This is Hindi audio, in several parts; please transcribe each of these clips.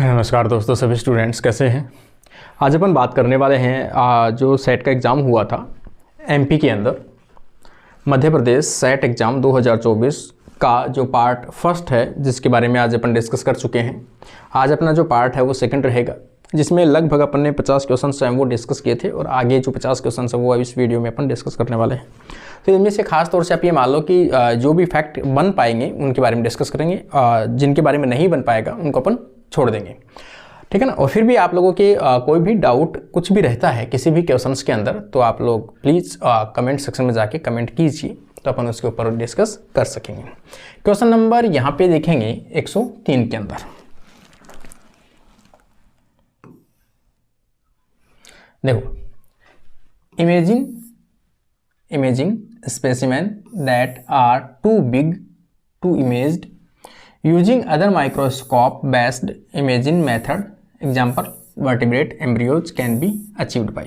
नमस्कार दोस्तों, सभी स्टूडेंट्स कैसे हैं। आज अपन बात करने वाले हैं जो सेट का एग्ज़ाम हुआ था एमपी के अंदर, मध्य प्रदेश सेट एग्ज़ाम 2024 का जो पार्ट फर्स्ट है, जिसके बारे में आज अपन डिस्कस कर चुके हैं। आज अपना जो पार्ट है वो सेकंड रहेगा, जिसमें लगभग अपन ने 50 क्वेश्चन हैं वो डिस्कस किए थे और आगे जो 50 क्वेश्चन है वो इस वीडियो में अपन डिस्कस करने वाले हैं। तो इनमें से खास तौर से आप ये मान लो कि जो भी फैक्ट बन पाएंगे उनके बारे में डिस्कस करेंगे, जिनके बारे में नहीं बन पाएगा उनको अपन छोड़ देंगे, ठीक है ना। और फिर भी आप लोगों के कोई भी डाउट कुछ भी रहता है किसी भी क्वेश्चंस के अंदर, तो आप लोग प्लीज़ कमेंट सेक्शन में जाके कमेंट कीजिए, तो अपन उसके ऊपर डिस्कस कर सकेंगे। क्वेश्चन नंबर यहाँ पे देखेंगे 103 के अंदर। देखो, imaging specimen that are too big to imaged using other microscope based imaging method, example vertebrate embryos can be achieved by।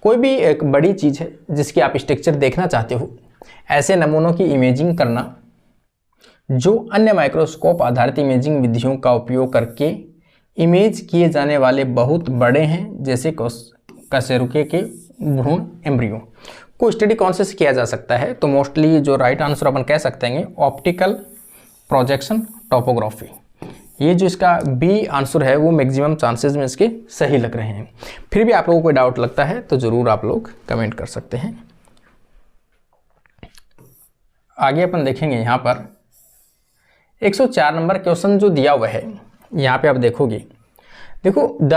कोई भी एक बड़ी चीज़ है जिसकी आप स्ट्रक्चर देखना चाहते हो, ऐसे नमूनों की इमेजिंग करना जो अन्य माइक्रोस्कोप आधारित इमेजिंग विधियों का उपयोग करके इमेज किए जाने वाले बहुत बड़े हैं, जैसे कशेरुके के भ्रूण एम्ब्रियो को स्टडी कौन से किया जा सकता है। तो मोस्टली जो राइट आंसर अपन कह सकते हैं ऑप्टिकल प्रोजेक्शन टोपोग्राफी। ये जो इसका बी आंसर है वो मैक्सिमम चांसेस में इसके सही लग रहे हैं। फिर भी आप लोगों को कोई डाउट लगता है तो ज़रूर आप लोग कमेंट कर सकते हैं। आगे अपन देखेंगे यहाँ पर 104 नंबर क्वेश्चन जो दिया हुआ है, यहाँ पे आप देखोगे, देखो the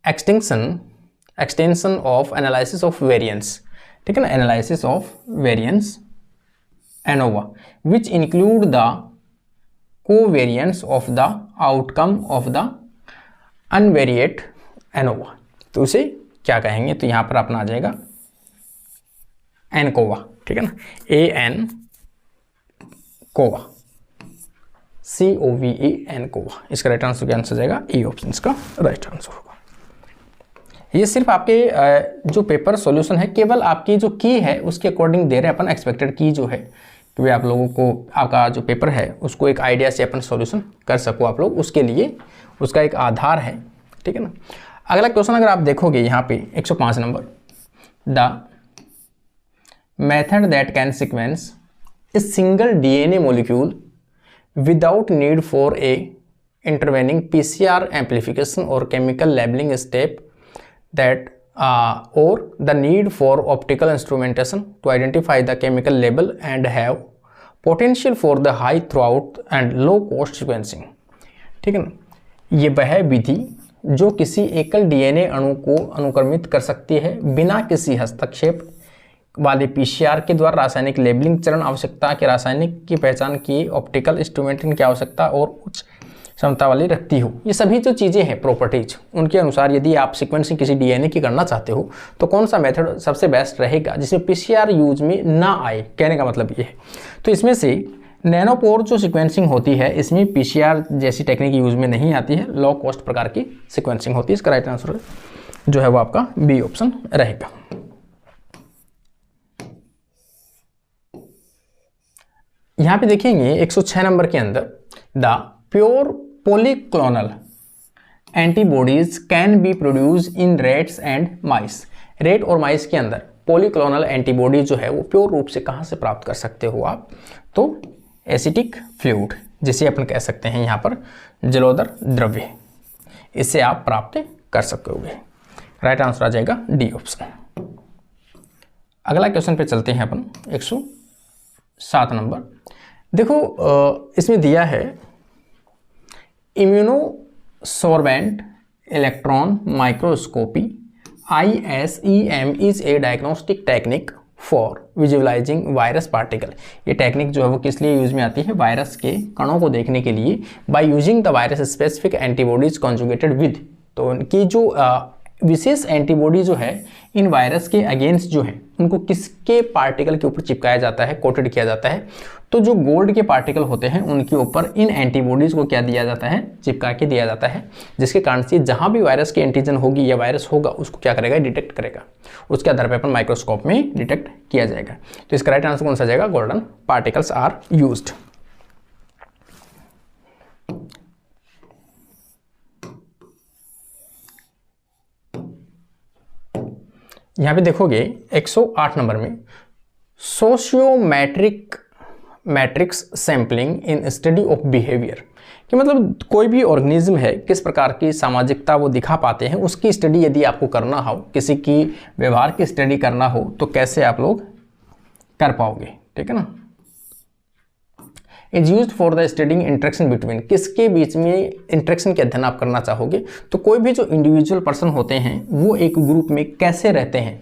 extension of analysis of variance, ठीक है ना, analysis of variance ANOVA which include the covariance of the outcome of the univariate ANOVA, तो उसे क्या कहेंगे। तो यहाँ पर अपना आ जाएगा एनकोवा, ठीक है ना, AN कोवा, COVA कोवा। इसका राइट आंसर क्या आंसर जाएगा, ए ऑप्शन इसका राइट आंसर होगा। ये सिर्फ आपके जो पेपर सॉल्यूशन है केवल आपकी जो की है उसके अकॉर्डिंग दे रहे हैं अपन, एक्सपेक्टेड की जो है कि भाई आप लोगों को आपका जो पेपर है उसको एक आइडिया से अपन सॉल्यूशन कर सको आप लोग, उसके लिए उसका एक आधार है, ठीक है ना। अगला क्वेश्चन अगर आप देखोगे यहाँ पे 105 number, the method that can sequence a single DNA molecule without need for a intervening PCR amplification और chemical labelling step that or the need for optical instrumentation to identify the chemical label and have potential for the high throughput and low cost sequencing, ठीक है ना। ये वह विधि जो किसी एकल DNA अणु को अनुक्रमित कर सकती है बिना किसी हस्तक्षेप वाले PCR के द्वारा रासायनिक लेबलिंग चरण आवश्यकता के रासायनिक की पहचान की ऑप्टिकल इंस्ट्रूमेंटेशन की आवश्यकता और उच्च क्षमता वाली रखती हो। ये सभी जो चीज़ें हैं प्रॉपर्टीज, उनके अनुसार यदि आप सीक्वेंसिंग किसी DNA की करना चाहते हो तो कौन सा मेथड सबसे बेस्ट रहेगा जिसमें PCR यूज में ना आए, कहने का मतलब ये है। तो इसमें से नैनोपोर जो सीक्वेंसिंग होती है इसमें PCR जैसी टेक्निक यूज में नहीं आती है, लो कॉस्ट प्रकार की सीक्वेंसिंग होती है। इसका राइट आंसर जो है वो आपका बी ऑप्शन रहेगा। यहाँ पे देखेंगे 106 नंबर के अंदर, the pure polyclonal antibodies can be produced in rats and mice। Rate और माइस के अंदर पॉलीक्लोनल एंटीबॉडी जो है वो प्योर रूप से कहाँ से प्राप्त कर सकते हो आप, तो एसिटिक फ्लूइड, जिसे अपन कह सकते हैं यहाँ पर जलोदर द्रव्य, इससे आप प्राप्त कर सकोगे। राइट आंसर आ जाएगा डी ऑप्शन। अगला क्वेश्चन पे चलते हैं अपन 107 नंबर। देखो इसमें दिया है immunosorbent electron microscopy ISEM is a diagnostic technique for visualizing virus particle. ये टेक्निक जो है वो किस लिए यूज में आती है, वायरस के कणों को देखने के लिए, by using the virus specific antibodies conjugated with. तो उनकी जो विशेष एंटीबॉडी जो है इन वायरस के अगेंस्ट जो है उनको किसके पार्टिकल के ऊपर चिपकाया जाता है, कोटेड किया जाता है। तो जो गोल्ड के पार्टिकल होते हैं उनके ऊपर इन एंटीबॉडीज़ को क्या दिया जाता है, चिपका के दिया जाता है, जिसके कारण से जहाँ भी वायरस की एंटीजन होगी या वायरस होगा उसको क्या करेगा, डिटेक्ट करेगा। उसके आधार पर अपन माइक्रोस्कोप में डिटेक्ट किया जाएगा। तो इसका राइट आंसर कौन सा जाएगा, गोल्डन पार्टिकल्स आर यूज्ड। यहाँ पे देखोगे 108 नंबर में sociometric matrix sampling in study of behaviour, कि मतलब कोई भी ऑर्गेनिज्म है किस प्रकार की सामाजिकता वो दिखा पाते हैं, उसकी स्टडी यदि आपको करना हो, किसी की व्यवहार की स्टडी करना हो तो कैसे आप लोग कर पाओगे, ठीक है ना। Is use for the studying interaction between, किसके बीच में इंटरेक्शन के अध्ययन आप करना चाहोगे, तो कोई भी जो इंडिविजुअल पर्सन होते हैं वो एक ग्रुप में कैसे रहते हैं,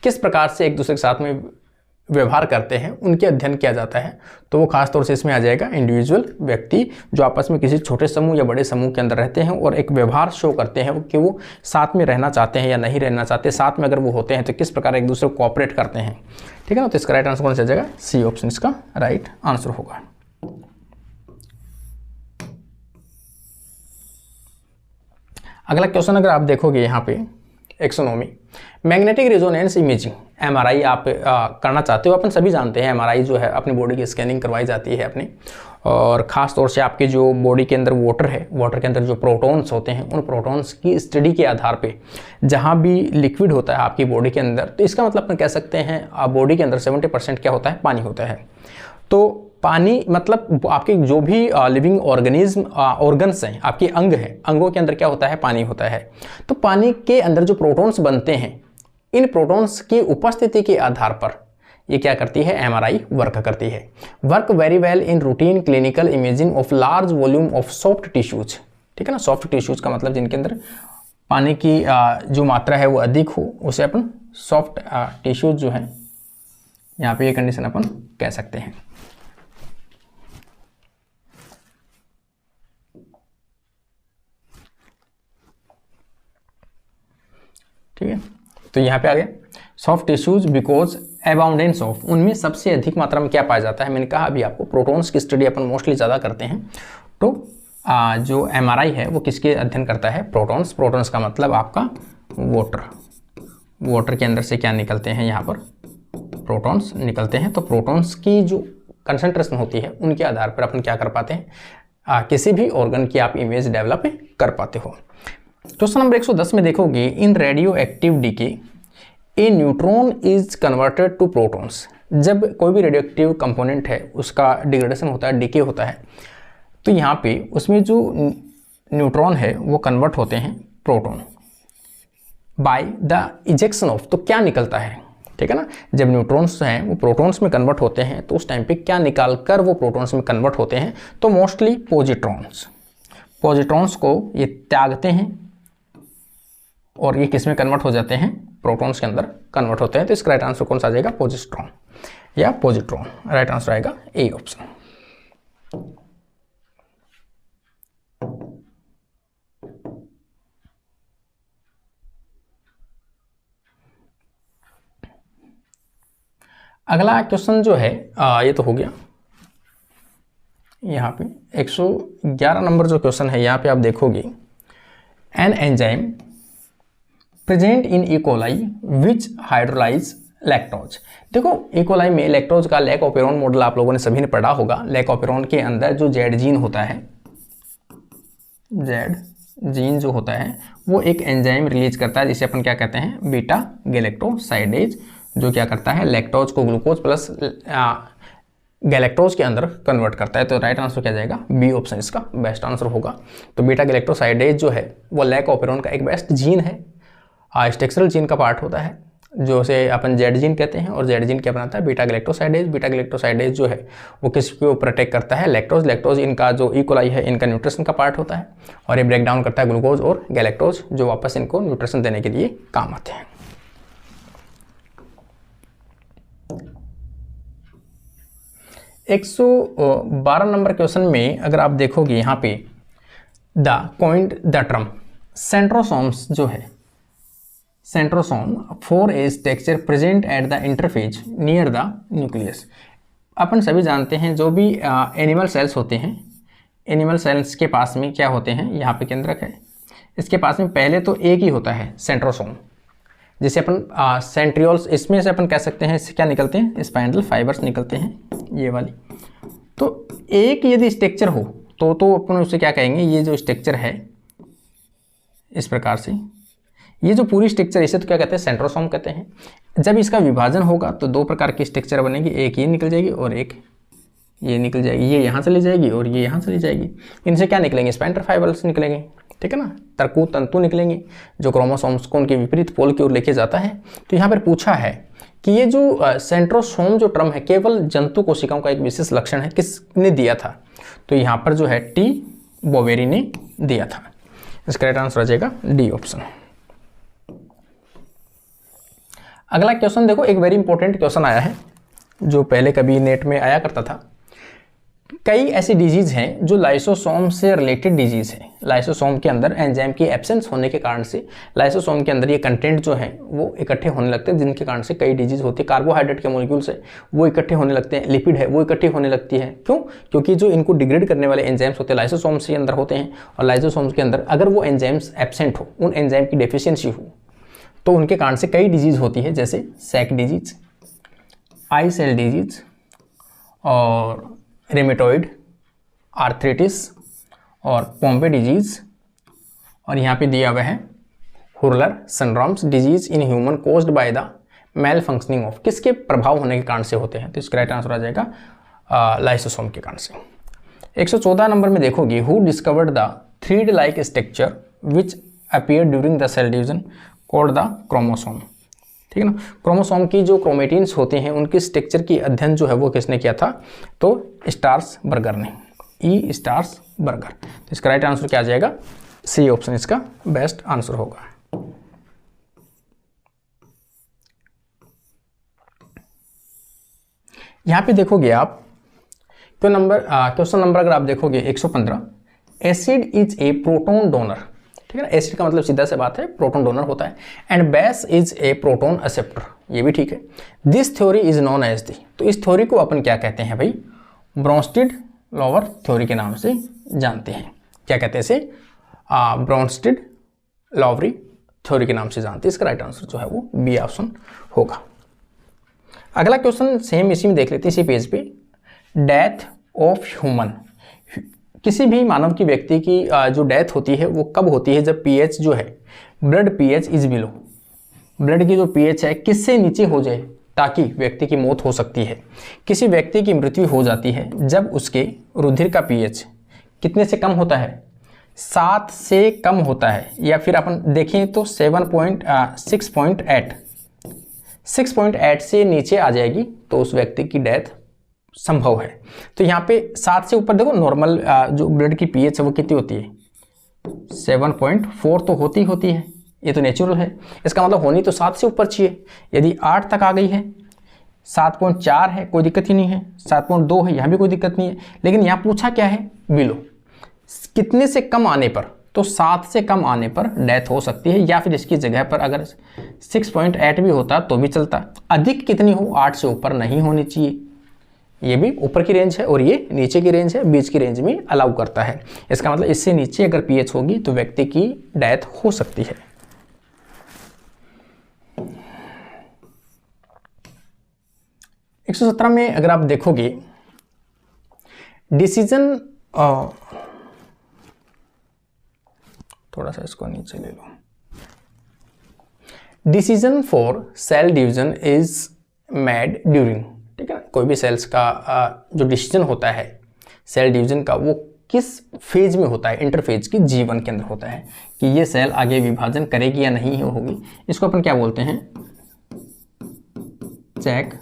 किस प्रकार से एक दूसरे के साथ में व्यवहार करते हैं, उनके अध्ययन किया जाता है। तो वो खास तौर से इसमें आ जाएगा इंडिविजुअल व्यक्ति जो आपस में किसी छोटे समूह या बड़े समूह के अंदर रहते हैं और एक व्यवहार शो करते हैं कि वो साथ में रहना चाहते हैं या नहीं रहना चाहते, साथ में अगर वो होते हैं तो किस प्रकार एक दूसरे को कोऑपरेट करते हैं, ठीक है ना। तो इसका राइट आंसर कौन सा जाएगा, सी ऑप्शन इसका राइट आंसर होगा। अगला क्वेश्चन अगर आप देखोगे यहाँ पे 109 में, मैग्नेटिक रेजोनेंस इमेजिंग एमआरआई आप करना चाहते हो। अपन सभी जानते हैं एमआरआई जो है अपनी बॉडी की स्कैनिंग करवाई जाती है अपनी, और ख़ास तौर से आपके जो बॉडी के अंदर वाटर है, वाटर के अंदर जो प्रोटॉन्स होते हैं, उन प्रोटॉन्स की स्टडी के आधार पे जहाँ भी लिक्विड होता है आपकी बॉडी के अंदर, तो इसका मतलब अपन कह सकते हैं बॉडी के अंदर 70% क्या होता है, पानी होता है। तो पानी मतलब आपके जो भी लिविंग ऑर्गेनिज्म ऑर्गन्स हैं, आपके अंग हैं, अंगों के अंदर क्या होता है, पानी होता है। तो पानी के अंदर जो प्रोटॉन्स बनते हैं, इन प्रोटॉन्स की उपस्थिति के आधार पर ये क्या करती है, एमआरआई वर्क करती है। Work very well in routine clinical imaging of large volume of soft tissues, ठीक है ना। सॉफ्ट टिश्यूज का मतलब जिनके अंदर पानी की जो मात्रा है वो अधिक हो, उसे अपन सॉफ्ट टिश्यूज जो है, यहाँ पे ये कंडीशन अपन कह सकते हैं। ठीक है, तो यहाँ पे आ गया soft tissues because abundance of, उनमें सबसे अधिक मात्रा में क्या पाया जाता है, मैंने कहा अभी आपको प्रोटॉन्स की स्टडी अपन मोस्टली ज़्यादा करते हैं। तो जो एमआरआई है वो किसके अध्ययन करता है, प्रोटॉन्स। प्रोटॉन्स का मतलब आपका वाटर, वाटर के अंदर से क्या निकलते हैं, यहाँ पर प्रोटॉन्स निकलते हैं। तो प्रोटॉन्स की जो कंसंट्रेशन होती है उनके आधार पर अपन क्या कर पाते हैं, किसी भी ऑर्गन की आप इमेज डेवलप कर पाते हो। क्वेश्चन नंबर 110 में देखोगे, in radioactive decay a neutron is converted to protons. जब कोई भी रेडियो एक्टिव कंपोनेंट है उसका डिग्रेडेशन होता है, डीके होता है, तो यहाँ पे उसमें जो न्यूट्रॉन है वो कन्वर्ट होते हैं proton by the ejection of. तो क्या निकलता है, ठीक है ना, जब न्यूट्रॉन्स हैं वो प्रोटॉन्स में कन्वर्ट होते हैं तो उस टाइम पे क्या निकाल कर वो प्रोटॉन्स में कन्वर्ट होते हैं, तो मोस्टली पॉजिट्रॉन्स। पॉजिट्रॉन्स को ये त्यागते हैं और ये किस में कन्वर्ट हो जाते हैं, प्रोटॉन्स के अंदर कन्वर्ट होते हैं। तो इसका राइट आंसर कौन सा आ जाएगा, पॉजिट्रॉन या पॉजिट्रॉन। राइट आंसर आएगा ए ऑप्शन। अगला क्वेश्चन जो है ये तो हो गया। यहाँ पे 111 नंबर जो क्वेश्चन है, यहाँ पे आप देखोगे an enzyme present in E coli which hydrolyse lactose. देखो ई कोलाई में लैक्टोज का लैक ऑपेरॉन मॉडल आप लोगों ने सभी ने पढ़ा होगा। लैक ऑपेरॉन के अंदर जो जेड जीन होता है, जेड जीन जो होता है वो एक एंजाइम रिलीज करता है जिसे अपन क्या कहते हैं, बीटा गैलेक्टोसाइडेज, जो क्या करता है, लैक्टोज को ग्लूकोज प्लस गैलेक्टोज के अंदर कन्वर्ट करता है। तो राइट आंसर क्या जाएगा, बी ऑप्शन इसका बेस्ट आंसर होगा। तो बीटा गैलेक्टोसाइडेज जो है वो लैक ऑपेरॉन का एक बेस्ट जीन है, स्ट्रक्चरल जीन का पार्ट होता है, जो से अपन जेड जीन कहते हैं, और जेड जीन क्या बनाता है, बीटा गैलेक्टोसाइडेज। बीटा गैलेक्टोसाइडेज जो है वो किसको प्रोटेक्ट करता है, लैक्टोज। लैक्टोज इनका जो ई कोलाई है इनका न्यूट्रिशन का पार्ट होता है, और ये ब्रेक डाउन करता है ग्लूकोज और गैलेक्टोज, जो वापस इनको न्यूट्रिशन देने के लिए काम आते हैं। एक 112 नंबर क्वेश्चन में अगर आप देखोगे यहाँ पे the coined the term centrosomes जो है, centrosome for a structure present at the interphase near the nucleus. अपन सभी जानते हैं जो भी एनिमल सेल्स होते हैं, एनिमल सेल्स के पास में क्या होते हैं, यहाँ पे केंद्रक है, इसके पास में पहले तो एक ही होता है सेंट्रोसोम, जिसे अपन सेंट्रियोल्स, इसमें से अपन कह सकते हैं इससे क्या निकलते हैं, स्पाइंडल फाइबर्स निकलते हैं ये वाली। तो एक यदि स्ट्रक्चर हो तो अपन उसे क्या कहेंगे, ये जो स्ट्रक्चर है इस प्रकार से, ये जो पूरी स्ट्रक्चर इसे तो क्या कहते हैं, सेंट्रोसोम कहते हैं। जब इसका विभाजन होगा तो दो प्रकार की स्ट्रक्चर बनेगी, एक ये निकल जाएगी और एक ये निकल जाएगी। ये यहाँ चली जाएगी और ये यहाँ चली जाएगी। इनसे क्या निकलेंगे, स्पेंडर फाइबर्स निकलेंगे, ठीक है ना, तरकू तंतु निकलेंगे जो क्रोमोसोम्स को उनके विपरीत पोल की ओर लेके जाता है। तो यहाँ पर पूछा है कि ये जो सेंट्रोसोम जो टर्म है केवल जंतु कोशिकाओं का एक विशेष लक्षण है, किसने दिया था, तो यहाँ पर जो है टी बोवेरी ने दिया था। इसका राइट आंसर आ जाएगा डी ऑप्शन। अगला क्वेश्चन देखो, एक वेरी इंपॉर्टेंट क्वेश्चन आया है जो पहले कभी नेट में आया करता था। कई ऐसी डिजीज हैं जो लाइसोसोम से रिलेटेड डिजीज है। लाइसोसोम के अंदर एंजाइम की एब्सेंस होने के कारण से लाइसोसोम के अंदर ये कंटेंट जो है वो इकट्ठे होने लगते हैं, जिनके कारण से कई डिजीज होती है। कार्बोहाइड्रेट के मॉलिक्यूल्स है वो इकट्ठे होने लगते हैं, लिपिड है वो इकट्ठे होने लगती है। क्यों? क्योंकि जो इनको डिग्रेड करने वाले एंजाइम्स होते हैं लाइसोसोम्स के अंदर होते हैं, और लाइसोसोम्स के अंदर अगर वो एंजाइम्स एब्सेंट हो, उन एंजाइम की डेफिशिएंसी हो, तो उनके कारण से कई डिजीज होती है, जैसे Sachs disease, I cell disease और रेमेटॉइड आर्थराइटिस और पोम्बे डिजीज, और यहाँ पे दिया हुआ है Hurler syndromes disease in human caused by the malfunctioning of, किसके प्रभाव होने के कारण से होते हैं, तो इसका राइट आंसर आ जाएगा लाइसोसोम के कारण से। 114 नंबर में देखोगे, who discovered the thread like structure which appear during the cell division called the chromosome, ठीक है ना। क्रोमोसोम की जो क्रोमेटिन्स होते हैं उनके स्ट्रक्चर की अध्ययन जो है वो किसने किया था, तो स्टार्सबर्गर ने, ई स्टार्सबर्गर। तो इसका राइट आंसर क्या आ जाएगा, सी ऑप्शन इसका बेस्ट आंसर होगा। यहां पे देखोगे आप क्वेश्चन नंबर अगर आप देखोगे 115, acid is a proton donor, ठीक है ना। एसिड का मतलब सीधा से बात है प्रोटोन डोनर होता है, and base is a proton acceptor, ये भी ठीक है। This theory is known as the, तो इस थ्योरी को अपन क्या कहते हैं भाई, ब्रोंस्टेड लॉवर थ्योरी के नाम से जानते हैं। क्या कहते हैं इसे, ब्रोंस्टेड लॉवरी थ्योरी के नाम से जानते हैं। इसका राइट आंसर जो है वो बी ऑप्शन होगा। अगला क्वेश्चन सेम इसी में देख लेते हैं, इसी पेज पे। डेथ ऑफ ह्यूमन, किसी भी मानव की व्यक्ति की जो डेथ होती है वो कब होती है, जब पीएच जो है blood pH is below, blood की जो पीएच है किससे नीचे हो जाए, ताकि व्यक्ति की मौत हो सकती है। किसी व्यक्ति की मृत्यु हो जाती है जब उसके रुधिर का पीएच कितने से कम होता है, 7 से कम होता है, या फिर अपन देखें तो 6.8 से नीचे आ जाएगी तो उस व्यक्ति की डेथ संभव है। तो यहाँ पे 7 से ऊपर देखो, नॉर्मल जो ब्लड की पीएच है वो कितनी होती है, 7.4 तो होती है, ये तो नेचुरल है। इसका मतलब होनी तो 7 से ऊपर चाहिए। यदि 8 तक आ गई है, 7.4 है, कोई दिक्कत ही नहीं है, 7.2 है, यहाँ भी कोई दिक्कत नहीं है। लेकिन यहाँ पूछा क्या है, बिलो, कितने से कम आने पर, तो 7 से कम आने पर डेथ हो सकती है, या फिर इसकी जगह पर अगर 6.8 भी होता तो भी चलता। अधिक कितनी हो, 8 से ऊपर नहीं होनी चाहिए। ये भी ऊपर की रेंज है और ये नीचे की रेंज है, बीच की रेंज में अलाउ करता है। इसका मतलब इससे नीचे अगर पीएच होगी तो व्यक्ति की डेथ हो सकती है। एक 117 में अगर आप देखोगे, डिसीजन, थोड़ा सा इसको नीचे ले लो, decision for cell division is made during, ठीक है ना। कोई भी सेल्स का जो डिसीजन होता है सेल डिवीजन का, वो किस फेज में होता है, इंटरफेज की जीवन के अंदर होता है, कि ये सेल आगे विभाजन करेगी या नहीं होगी। इसको अपन क्या बोलते हैं, चेक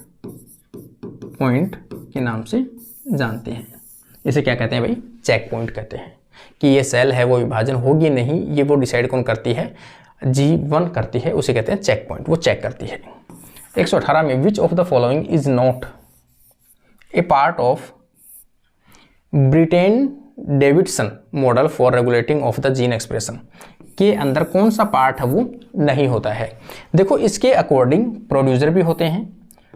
पॉइंट के नाम से जानते हैं। इसे क्या कहते हैं भाई, चेक पॉइंट कहते हैं, कि ये सेल है वो विभाजन होगी नहीं, ये वो डिसाइड कौन करती है, G1 करती है, उसे कहते हैं चेक पॉइंट, वो चेक करती है। 118 में, विच of the following is not a part of Britain Davidson model for regulating of the gene expression, के अंदर कौन सा पार्ट है वो नहीं होता है। देखो, इसके अकॉर्डिंग प्रोड्यूसर भी होते हैं,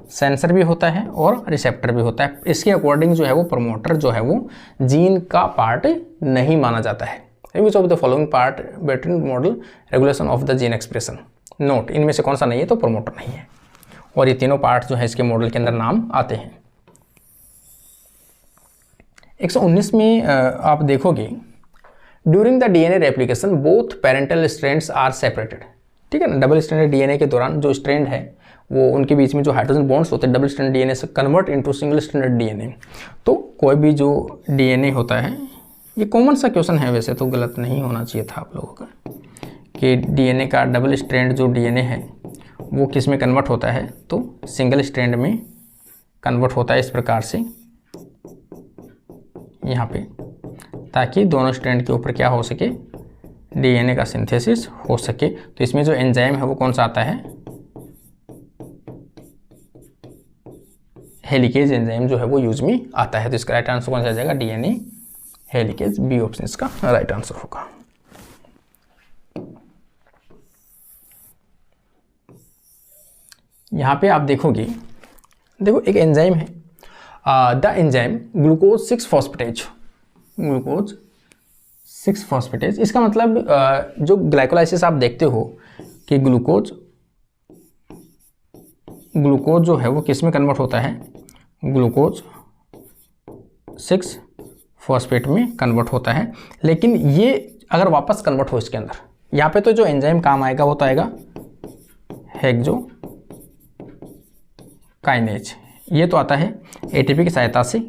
सेंसर भी होता है और रिसेप्टर भी होता है। इसके अकॉर्डिंग जो है वो प्रमोटर जो है वो जीन का पार्ट नहीं माना जाता है। विच of the following part Britain model regulation of the gene expression note, इनमें से कौन सा नहीं है, तो प्रमोटर नहीं है। और ये तीनों पार्ट जो है इसके मॉडल के अंदर नाम आते हैं। 119 में आप देखोगे, during the DNA replication both parental strands are separated, ठीक है ना। डबल स्ट्रैंडेड डीएनए के दौरान जो स्ट्रैंड है वो उनके बीच में जो हाइड्रोजन बॉन्ड्स होते हैं डबल स्ट्रैंडेड डीएनए से convert into single stranded DNA. तो कोई भी जो डीएनए होता है, ये कॉमन सा क्वेश्चन है वैसे तो, गलत नहीं होना चाहिए था आप लोगों का, कि डीएनए का डबल स्ट्रैंड जो डीएनए है वो किस में कन्वर्ट होता है, तो सिंगल स्ट्रैंड में कन्वर्ट होता है इस प्रकार से यहाँ पे, ताकि दोनों स्ट्रैंड के ऊपर क्या हो सके, डीएनए का सिंथेसिस हो सके। तो इसमें जो एंजाइम है वो कौन सा आता है, हेलिकेज एंजाइम जो है वो यूज में आता है। तो इसका राइट आंसर कौन सा आ जाएगा, डीएनए हेलिकेज, बी ऑप्शन इसका राइट आंसर होगा। यहाँ पे आप देखोगे, देखो एक एंजाइम है the enzyme glucose 6 phosphatase, glucose 6 phosphatase. इसका मतलब जो ग्लाइकोलाइसिस आप देखते हो कि ग्लूकोज जो है वो किस में कन्वर्ट होता है, ग्लूकोज 6 फॉस्फेट में कन्वर्ट होता है। लेकिन ये अगर वापस कन्वर्ट हो इसके अंदर, यहाँ पे तो जो एंजाइम काम आएगा वो तो आएगा हेक्सो काइनेज, ये तो आता है एटीपी की सहायता से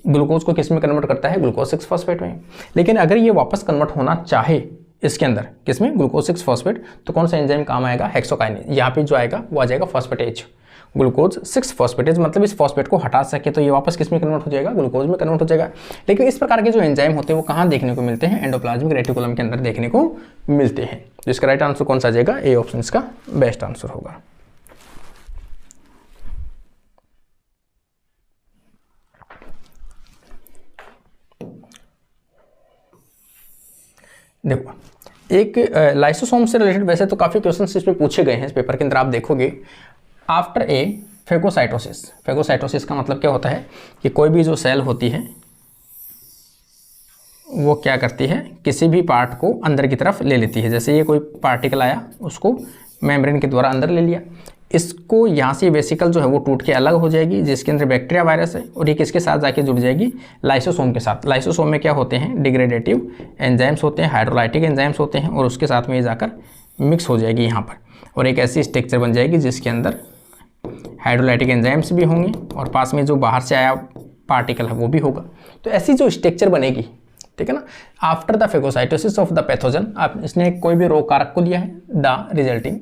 ग्लूकोज को किस में कन्वर्ट करता है, ग्लूकोज 6 फॉस्फेट में। लेकिन अगर ये वापस कन्वर्ट होना चाहे इसके अंदर किसमें, ग्लूकोज 6 फॉस्फेट, तो कौन सा एंजाइम काम आएगा, हेक्सोकाइनेज। यहाँ पे जो आएगा वो आ जाएगा फॉस्फेटेज, ग्लूकोज 6 फॉस्फेटेज, मतलब इस फॉस्फेट को हटा सके तो ये वापस किस में कन्वर्ट हो जाएगा, ग्लूकोज में कन्वर्ट हो जाएगा। लेकिन इस प्रकार के जो एंजाइम होते हैं वो कहाँ देखने को मिलते हैं, एंडोप्लाज्मिक रेटिकुलम के अंदर देखने को मिलते हैं। तो इसका राइट आंसर कौन सा आ जाएगा, ए ऑप्शन इसका बेस्ट आंसर होगा। देखो एक लाइसोसोम से रिलेटेड वैसे तो काफ़ी क्वेश्चंस इसमें पूछे गए हैं इस पेपर के अंदर, आप देखोगे आफ्टर ए फेगोसाइटोसिस। फेगोसाइटोसिस का मतलब क्या होता है कि कोई भी जो सेल होती है वो क्या करती है, किसी भी पार्ट को अंदर की तरफ ले लेती है। जैसे ये कोई पार्टिकल आया, उसको मेम्ब्रेन के द्वारा अंदर ले लिया, इसको यहाँ से वेसिकल जो है वो टूट के अलग हो जाएगी, जिसके अंदर बैक्टीरिया वायरस है, और ये किसके साथ जाके जुड़ जाएगी, लाइसोसोम के साथ। लाइसोसोम में क्या होते हैं, डिग्रेडेटिव एंजाइम्स होते हैं, हाइड्रोलाइटिक एंजाइम्स होते हैं, और उसके साथ में ये जाकर मिक्स हो जाएगी यहाँ पर, और एक ऐसी स्ट्रक्चर बन जाएगी जिसके अंदर हाइड्रोलाइटिक एंजाइम्स भी होंगे और पास में जो बाहर से आया पार्टिकल है वो भी होगा। तो ऐसी जो स्ट्रक्चर बनेगी, ठीक है ना, after the phagocytosis of the pathogen, आप इसने कोई भी रोग कारक को लिया है, द रिजल्टिंग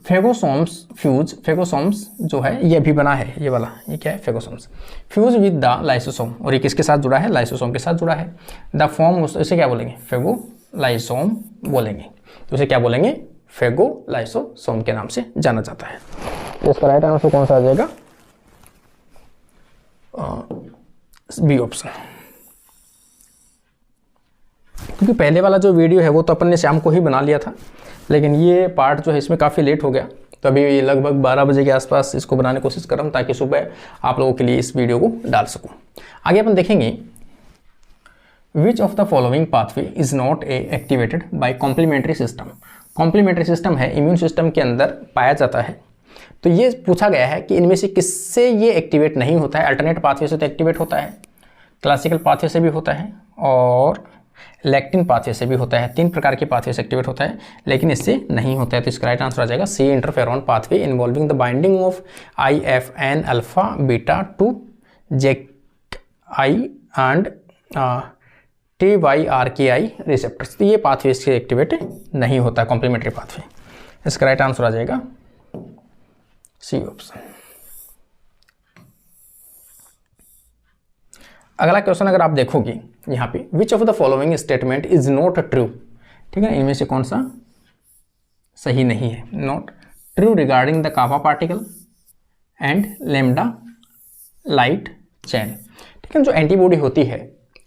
फेगोसोम्स फ्यूज, फेगोसोम्स जो है ये भी बना है, ये वाला ये क्या है, फेगोसोम्स फ्यूज विद द लाइसोसोम, और ये किसके साथ जुड़ा है, लाइसोसोम के साथ जुड़ा है। द फॉर्म, इसे क्या बोलेंगे, फेगोलाइसोम बोलेंगे। तो इसे क्या बोलेंगे, फेगोलाइसोसोम के नाम से जाना जाता है। तो इसका राइट आंसर कौन सा आ जाएगा, बी ऑप्शन। क्योंकि पहले वाला जो वीडियो है वो तो अपन ने शाम को ही बना लिया था, लेकिन ये पार्ट जो है इसमें काफ़ी लेट हो गया, तो अभी लगभग 12 बजे के आसपास इसको बनाने की कोशिश कर रहा हूँ ताकि सुबह आप लोगों के लिए इस वीडियो को डाल सकूँ। आगे अपन देखेंगे, which of the following pathway is not activated by complementary system. Complementary system है, इम्यून सिस्टम के अंदर पाया जाता है। तो ये पूछा गया है कि इनमें से किससे ये एक्टिवेट नहीं होता है। अल्टरनेट पाथवे से तो एक्टिवेट होता है, क्लासिकल पाथवे से भी होता है, और लैक्टिन पाथवे से भी होता है। 3 प्रकार के पाथवे से एक्टिवेट होता है, लेकिन इससे नहीं होता है। तो इसका राइट आंसर आ जाएगा C, interferon pathway involving the binding of IFN alpha beta to JAK-I and TYRK-I receptors. तो ये पाथवे से एक्टिवेट नहीं होता है, कॉम्प्लीमेंट्री पाथवे। इसका राइट आंसर आ जाएगा सी ऑप्शन। अगला क्वेश्चन अगर आप देखोगे यहाँ पे, which of the following statement is not true, ठीक है, इनमें से कौन सा सही नहीं है, not true regarding the kappa particle and lambda light chain. ठीक है, जो एंटीबॉडी होती है,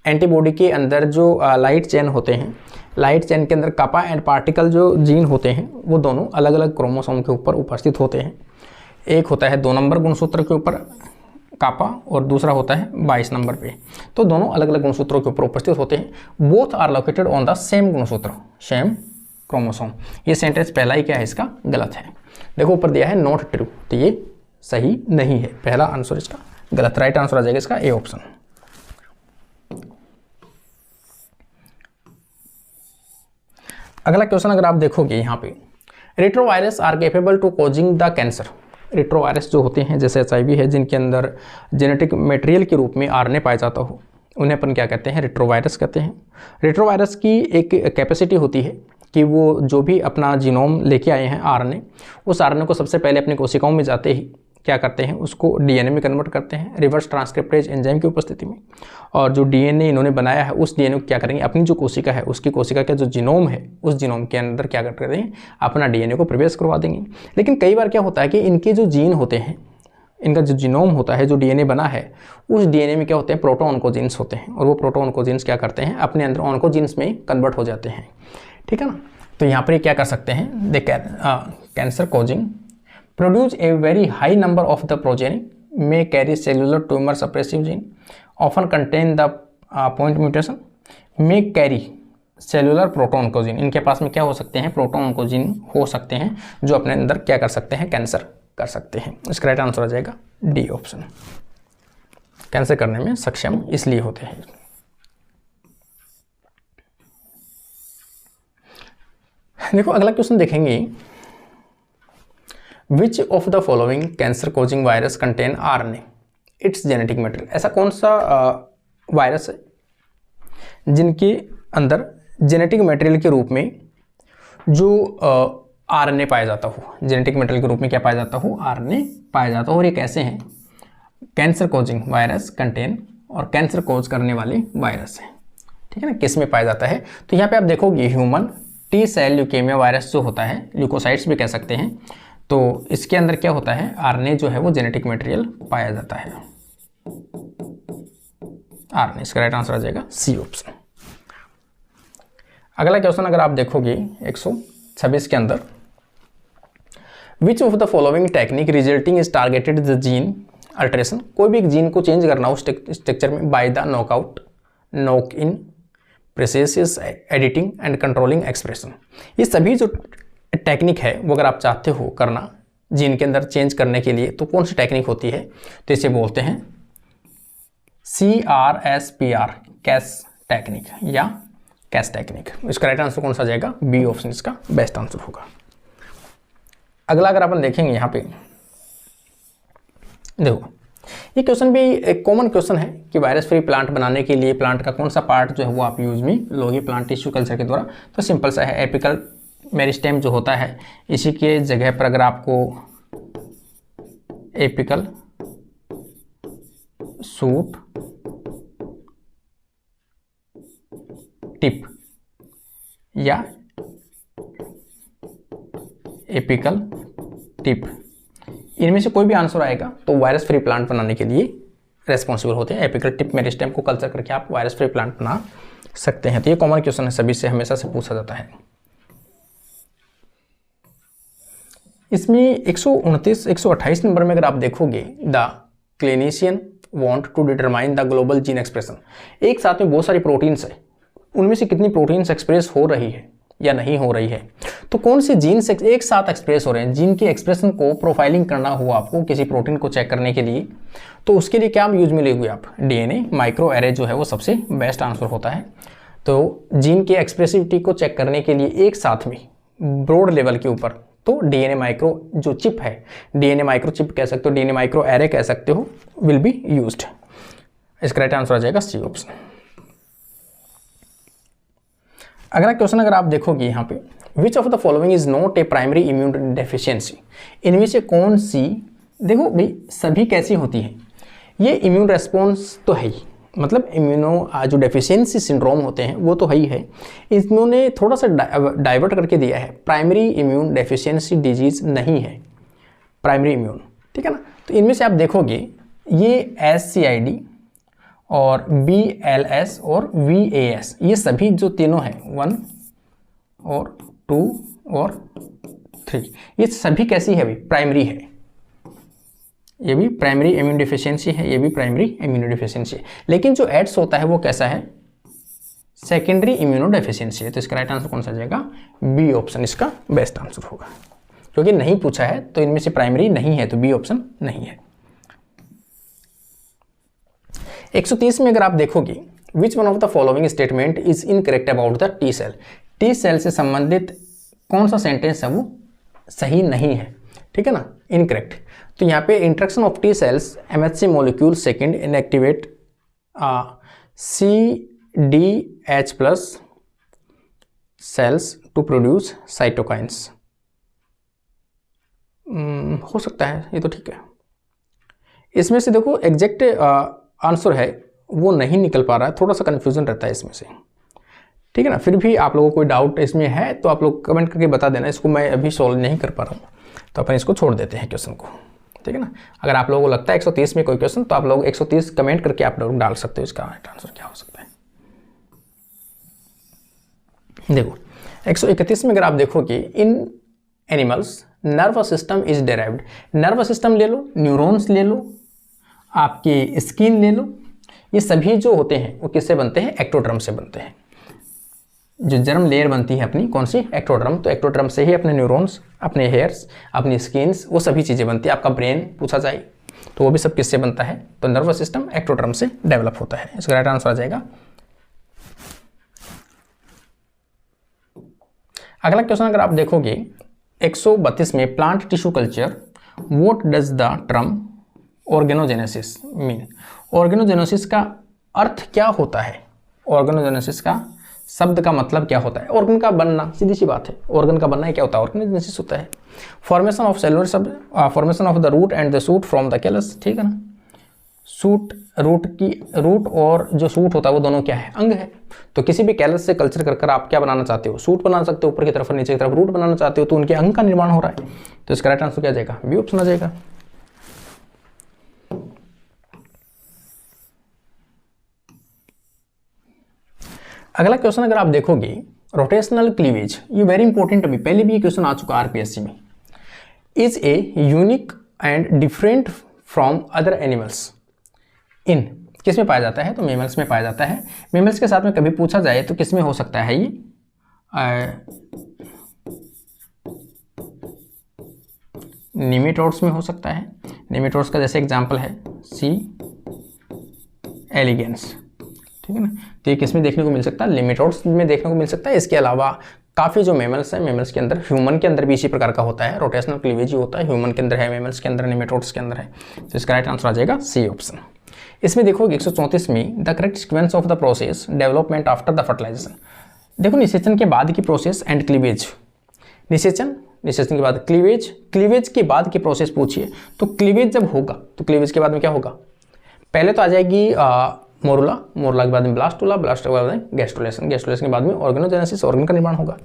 एंटीबॉडी के अंदर जो लाइट चेन होते हैं, लाइट चेन के अंदर कापा एंड पार्टिकल जो जीन होते हैं वो दोनों अलग अलग क्रोमोसोम के ऊपर उपस्थित होते हैं। एक होता है 2 नंबर गुणसूत्र के ऊपर कापा, और दूसरा होता है 22 नंबर पे। तो दोनों अलग अलग गुणसूत्रों के ऊपर उपस्थित होते हैं। Both are located on the same गुणसूत्र, सेम क्रोमोसोम। ये सेंटेंस पहला ही क्या है, इसका गलत है। देखो ऊपर दिया है नॉट ट्रू, तो ये सही नहीं है, पहला आंसर इसका गलत। राइट आंसर आ जाएगा इसका ए ऑप्शन। अगला क्वेश्चन अगर आप देखोगे यहाँ पे, retrovirus are capable to causing the cancer. Retrovirus जो होते हैं जैसे HIV है, जिनके अंदर जेनेटिक मटेरियल के रूप में RNA पाया जाता हो, उन्हें अपन क्या कहते हैं, रेट्रोवायरस कहते हैं। रेट्रोवायरस की एक कैपेसिटी होती है कि वो जो भी अपना जीनोम लेके आए हैं RNA, उस RNA को सबसे पहले अपनी कोशिकाओं में जाते ही क्या करते हैं, उसको DNA में कन्वर्ट करते हैं रिवर्स ट्रांसक्रिप्टेज एंजाइम की उपस्थिति में। और जो DNA इन्होंने बनाया है उस DNA को क्या करेंगे, अपनी जो कोशिका है उसकी कोशिका का जो जीनोम है उस जीनोम के अंदर क्या करते हैं, अपना DNA को प्रवेश करवा देंगे। लेकिन कई बार क्या होता है कि इनके जो जीन होते हैं, इनका जो जीनोम होता है, जो DNA बना है, उस DNA में क्या होते हैं, प्रोटो ऑन्कोजीन्स होते हैं। और वो प्रोटो ऑन्कोजीन्स क्या करते हैं, अपने अंदर ऑन्कोजीन्स में कन्वर्ट हो जाते हैं। ठीक है ना। तो यहाँ पर क्या कर सकते हैं, they cancer causing produce a very high number of the progeny, may carry cellular tumor suppressive gene, often contain the point mutation, may carry cellular proto-oncogene। इनके पास में क्या हो सकते हैं, प्रोटो-ऑन्कोजीन हो सकते हैं जो अपने अंदर क्या कर सकते हैं, कैंसर कर सकते हैं। इसका राइट आंसर आ जाएगा डी ऑप्शन। कैंसर करने में सक्षम इसलिए होते हैं। देखो अगला क्वेश्चन देखेंगे, Which of the following cancer causing virus contain RNA its genetic material? ऐसा कौन सा वायरस है जिनके अंदर जेनेटिक मटेरियल के रूप में जो RNA पाया जाता हो, जेनेटिक मटेरियल के रूप में क्या पाया जाता हो, RNA पाया जाता हो। और ये कैसे हैं, कैंसर कॉजिंग वायरस कंटेन और कैंसर कॉज करने वाले वायरस हैं। ठीक है ना, किस में पाया जाता है। तो यहाँ पे आप देखोगे human T cell leukemia virus जो होता है, ल्यूकोसाइट्स भी कह सकते हैं, तो इसके अंदर क्या होता है, RNA जो है वो जेनेटिक मटेरियल पाया जाता है, RNA। इसका राइट आंसर आ जाएगा सी ऑप्शन। अगला क्वेश्चन अगर आप देखोगे 126 के अंदर, विच of the following technique resulting is targeted the gene alteration. कोई भी एक जीन को चेंज करना हो स्ट्रक्चर में by the knockout, knock in, precise editing and controlling expression. ये सभी जो टेक्निक है वो अगर आप चाहते हो करना जीन के अंदर चेंज करने के लिए, तो कौन सी टेक्निक होती है, तो इसे बोलते हैं CRSPR, कैस टेक्निक या कैस टेक्निक। इसका राइट आंसर कौन सा जाएगा, बी ऑप्शन इसका बेस्ट आंसर होगा। अगला अगर अपन देखेंगे यहाँ पे, देखो ये क्वेश्चन भी एक कॉमन क्वेश्चन है कि वायरस फ्री प्लांट बनाने के लिए प्लांट का कौन सा पार्ट जो है वो आप यूज में लोगे प्लांट टिश्यू कल्चर के द्वारा। तो सिंपल सा है, एपिकल मेरिस्टेम जो होता है, इसी के जगह पर अगर आपको एपिकल सूट टिप या एपिकल टिप, इनमें से कोई भी आंसर आएगा तो वायरस फ्री प्लांट बनाने के लिए रेस्पॉन्सिबल होते हैं। एपिकल टिप मेरिस्टेम को कल्चर करके आप वायरस फ्री प्लांट बना सकते हैं। तो ये कॉमन क्वेश्चन है, सभी से हमेशा से पूछा जाता है। इसमें 128 नंबर में अगर आप देखोगे, the clinician want to determine the global gene expression. एक साथ में बहुत सारी प्रोटीन्स है, उनमें से कितनी प्रोटीन्स एक्सप्रेस हो रही है या नहीं हो रही है, तो कौन से जीन से एक साथ एक्सप्रेस हो रहे हैं। जीन की एक्सप्रेशन को प्रोफाइलिंग करना हो आपको किसी प्रोटीन को चेक करने के लिए, तो उसके लिए क्या यूज में लेंगे आप, DNA माइक्रो एरे जो है वो सबसे बेस्ट आंसर होता है। तो जीन की एक्सप्रेसिविटी को चेक करने के लिए एक साथ में ब्रॉड लेवल के ऊपर तो DNA माइक्रो जो चिप है, DNA माइक्रो चिप कह सकते हो, DNA माइक्रो एरे कह सकते हो, विल बी यूज्ड। इसका राइट आंसर आ जाएगा सी ऑप्शन। अगला क्वेश्चन अगर आप देखोगे यहाँ पे, which of the following is not a primary immune deficiency. इनमें से कौन सी, देखो भाई सभी कैसी होती है, ये इम्यून रेस्पॉन्स तो है ही, मतलब इम्यूनो जो डेफिशिएंसी सिंड्रोम होते हैं वो तो है ही है। इन्होंने थोड़ा सा डाइवर्ट करके दिया है, प्राइमरी इम्यून डेफिशिएंसी डिजीज नहीं है प्राइमरी इम्यून, ठीक है ना। तो इनमें से आप देखोगे ये SCID और BLS और VAS, ये सभी जो तीनों हैं 1 और 2 और 3, ये सभी कैसी है भाई, प्राइमरी है। ये भी प्राइमरी इम्यून डिफिशियंसी है, ये भी प्राइमरी इम्यूनो डिफिशियंसी है। लेकिन जो एड्स होता है वो कैसा है, सेकेंडरी इम्यूनो डेफिशिएंसी है। तो इसका राइट आंसर कौन सा जाएगा, बी ऑप्शन इसका बेस्ट आंसर होगा, क्योंकि नहीं पूछा है तो इनमें से प्राइमरी नहीं है, तो बी ऑप्शन नहीं है। 130 में अगर आप देखोगे, which one of the following statement is incorrect about the T cell. T cell से संबंधित कौन सा सेंटेंस है वो सही नहीं है, ठीक है ना, इनकरेक्ट। तो यहाँ पे interaction of T cells MHC molecule second inactivate CDH plus cells to produce cytokines. हो सकता है, ये तो ठीक है। इसमें से देखो एग्जैक्ट आंसर है वो नहीं निकल पा रहा है, थोड़ा सा कन्फ्यूजन रहता है इसमें से, ठीक है ना। फिर भी आप लोगों को कोई डाउट इसमें है तो आप लोग कमेंट करके बता देना, इसको मैं अभी सॉल्व नहीं कर पा रहा हूँ तो अपन इसको छोड़ देते हैं क्वेश्चन को, ठीक है ना। अगर आप लोगों को लगता है 130 में कोई क्वेश्चन तो आप लोग 130 कमेंट करके आप लोग डाल सकते हो इसका आंसर क्या हो सकता है। देखो 131 में अगर आप देखो कि इन animals nervous system is derived, nervous system ले लो, न्यूरॉन्स ले लो, आपकी स्किन ले लो, ये सभी जो होते हैं वो किससे बनते हैं, एक्टोडर्म से बनते हैं। जो जर्म लेयर बनती है अपनी कौन सी, एक्टोडर्म, तो एक्टोडर्म से ही अपने न्यूरॉन्स, अपने हेयर्स, अपनी स्किन्स, वो सभी चीज़ें बनती है। आपका ब्रेन पूछा जाए तो वो भी सब किससे बनता है, तो नर्वस सिस्टम एक्टोडर्म से डेवलप होता है। इसका राइट आंसर आ जाएगा। अगला क्वेश्चन अगर आप देखोगे 132 में plant tissue culture, what does the term organogenesis mean, organogenesis का अर्थ क्या होता है, ऑर्गेनोजेनेसिस का शब्द का मतलब क्या होता है। ऑर्गन का बनना, सीधी सी बात है, ऑर्गन का बनना क्या होता है, ऑर्गेनोजेनेसिस होता है। Formation of cellular sub, formation of the root and the shoot from the callus, ठीक है ना। शूट, रूट और जो शूट होता है वो दोनों क्या है, अंग है। तो किसी भी कैलस से कल्चर कर आप क्या बनाना चाहते हो, शूट बना सकते हो ऊपर की तरफ और नीचे की तरफ रूट बनाना चाहते हो, तो उनके अंग का निर्माण हो रहा है। तो इसका राइट आंसर क्या जाएगा, बी ऑप्शन आ जाएगा। अगला क्वेश्चन अगर आप देखोगे रोटेशनल क्लीवेज, ये वेरी इंपॉर्टेंट, अभी पहले भी ये क्वेश्चन आ चुका आरपीएससी में। Is a unique and different from other animals in, किस में पाया जाता है, तो मेमल्स में पाया जाता है। मेमल्स के साथ में कभी पूछा जाए तो किस में हो सकता है ये, निमेटोड्स में हो सकता है। निमेटोड्स का जैसे एग्जांपल है सी एलिगेंस, ठीक है ना। तो ये किस में देखने को मिल सकता है, लिमिटोड्स में देखने को मिल सकता है। इसके अलावा काफ़ी जो मेमल्स हैं, मेमल्स के अंदर, ह्यूमन के अंदर भी इसी प्रकार का होता है, रोटेशनल क्लीवेज ही होता है, ह्यूमन के अंदर है, मेमल्स के अंदर, निमेटोड्स के अंदर है। तो इसका राइट आंसर आ जाएगा सी ऑप्शन। इसमें देखोगे 134 में the correct sequence of the process development after the fertilization. देखो निषेचन के बाद की प्रोसेस एंड क्लीवेज, निषेचन के बाद क्लीवेज, क्लीवेज के बाद की प्रोसेस पूछिए तो क्लीवेज जब होगा तो क्लीवेज के बाद में क्या होगा, पहले तो आ जाएगी मोरुला, मोरुला के बाद में ब्लास्टुला, ब्लास्ट के बाद में गैस्ट्रुलेशन, गैस्ट्रुलेशन के बाद में ऑर्गेनोजेनेसिस, ऑर्गन का निर्माण होगा।